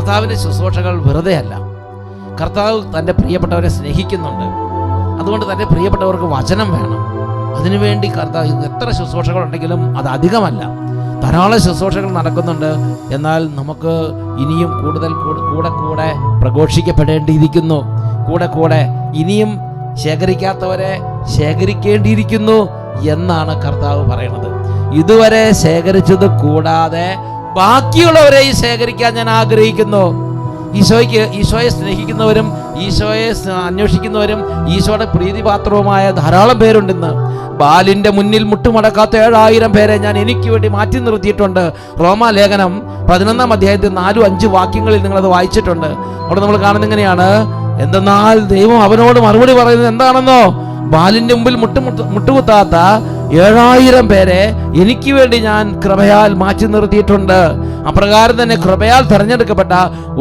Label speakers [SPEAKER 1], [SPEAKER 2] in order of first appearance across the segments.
[SPEAKER 1] കർത്താവിൻ്റെ ശുശ്രൂഷകൾ വെറുതെ അല്ല. കർത്താവ് തൻ്റെ പ്രിയപ്പെട്ടവരെ സ്നേഹിക്കുന്നുണ്ട്. അതുകൊണ്ട് തൻ്റെ പ്രിയപ്പെട്ടവർക്ക് വചനം വേണം. അതിനുവേണ്ടി കർത്താവ് എത്ര ശുശ്രൂഷകളുണ്ടെങ്കിലും അത് അധികമല്ല, ധാരാളം ശുശ്രൂഷകൾ നടക്കുന്നുണ്ട്. എന്നാൽ നമുക്ക് ഇനിയും കൂടുതൽ കൂടെ പ്രഘോഷിക്കപ്പെടേണ്ടിയിരിക്കുന്നു. കൂടെ ഇനിയും ശേഖരിക്കാത്തവരെ ശേഖരിക്കേണ്ടിയിരിക്കുന്നു എന്നാണ് കർത്താവ് പറയുന്നത്. ഇതുവരെ ശേഖരിച്ചത് കൂടാതെ ബാക്കിയുള്ളവരെയും ശേഖരിക്കാൻ ഞാൻ ആഗ്രഹിക്കുന്നു. ഈശോയെ സ്നേഹിക്കുന്നവരും ഈശോയെ അന്വേഷിക്കുന്നവരും ഈശോയുടെ പ്രീതിപാത്രവുമായ ധാരാളം പേരുണ്ടെന്ന്. ബാലിൻ്റെ മുന്നിൽ മുട്ടുമടക്കാത്ത 7000 പേരെ ഞാൻ എനിക്ക് വേണ്ടി മാറ്റി നിർത്തിയിട്ടുണ്ട്. റോമാലേഖനം 11-ാം അധ്യായത്തിൽ 4-5 വാക്യങ്ങളിൽ നിങ്ങളത് വായിച്ചിട്ടുണ്ട്. അവിടെ നമ്മൾ കാണുന്നത് എങ്ങനെയാണ്? എന്തെന്നാൽ ദൈവം അവനോട് മറുപടി പറയുന്നത് എന്താണെന്നോ? ബാലിൻ്റെ മുമ്പിൽ മുട്ടുകുത്താത്ത 7000 പേരെ എനിക്ക് വേണ്ടി ഞാൻ കൃപയാൽ മാറ്റി നിർത്തിയിട്ടുണ്ട്. അപ്രകാരം തന്നെ കൃപയാൽ തെരഞ്ഞെടുക്കപ്പെട്ട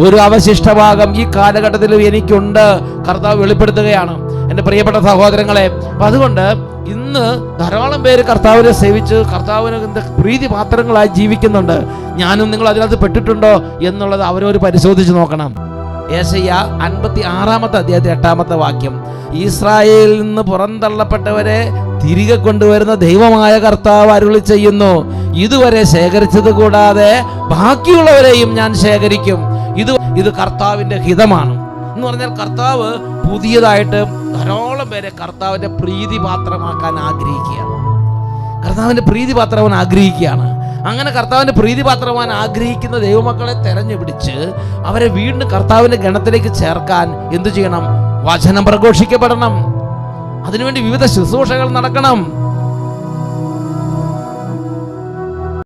[SPEAKER 1] ഒരു അവശിഷ്ട ഭാഗം ഈ കാലഘട്ടത്തിലും എനിക്കുണ്ട്. കർത്താവ് വെളിപ്പെടുത്തുകയാണ് എൻ്റെ പ്രിയപ്പെട്ട സഹോദരങ്ങളെ. അപ്പം അതുകൊണ്ട് ഇന്ന് ധാരാളം പേര് കർത്താവിനെ സേവിച്ച് കർത്താവിന് പ്രീതി പാത്രങ്ങളായി ജീവിക്കുന്നുണ്ട്. ഞാനും നിങ്ങൾ അതിനകത്ത് പെട്ടിട്ടുണ്ടോ എന്നുള്ളത് അവരവർ പരിശോധിച്ച് നോക്കണം. യെശയ്യാ 56-ാമത്തെ അധ്യായത്തിൽ 8-ാമത്തെ വാക്യം, ഇസ്രായേലിൽ നിന്ന് പുറന്തള്ളപ്പെട്ടവരെ തിരികെ കൊണ്ടുവരുന്ന ദൈവമായ കർത്താവ് അരുളി ചെയ്യുന്നു, ഇതുവരെ ശേഖരിച്ചത് കൂടാതെ ബാക്കിയുള്ളവരെയും ഞാൻ ശേഖരിക്കും. ഇത് കർത്താവിൻ്റെ ഹിതമാണ് എന്ന് പറഞ്ഞാൽ കർത്താവ് പുതിയതായിട്ട് ധാരാളം പേരെ കർത്താവിൻ്റെ പ്രീതിപാത്രമാക്കാൻ ആഗ്രഹിക്കുകയാണ്. കർത്താവിൻ്റെ പ്രീതിപാത്രമാൻ ആഗ്രഹിക്കുകയാണ്. അങ്ങനെ കർത്താവിൻ്റെ പ്രീതിപാത്രമാൻ ആഗ്രഹിക്കുന്ന ദൈവമക്കളെ തെരഞ്ഞുപിടിച്ച് അവരെ വീണ്ടും കർത്താവിൻ്റെ ഗണത്തിലേക്ക് ചേർക്കാൻ എന്തു ചെയ്യണം? വചനം പ്രഘോഷിക്കപ്പെടണം. അതിനുവേണ്ടി വിവിധ ശുശ്രൂഷകൾ നടക്കണം.